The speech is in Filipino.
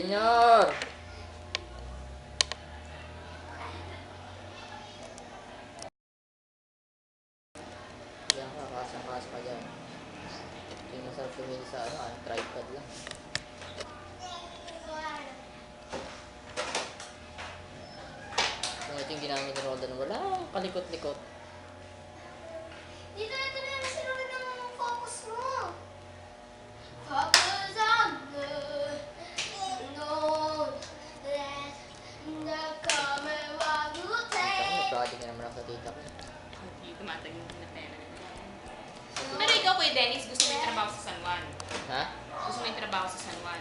Junior! Diyan ka, kasang-kasa ka dyan. Yung masarap tumili sa tripod lang. Kung ito yung ginamit ni Roldan, wala kalikot-likot. Dito na sinunod ng focus mo. Focus on good. Don't let the camera rotate. Project na naman ako sa tita ko. Hindi tumatag yung pinapera. Pero ikaw, Kuya Dennis, gusto mo yung trabaho sa San Juan? Ha? Gusto mo yung trabaho sa San Juan?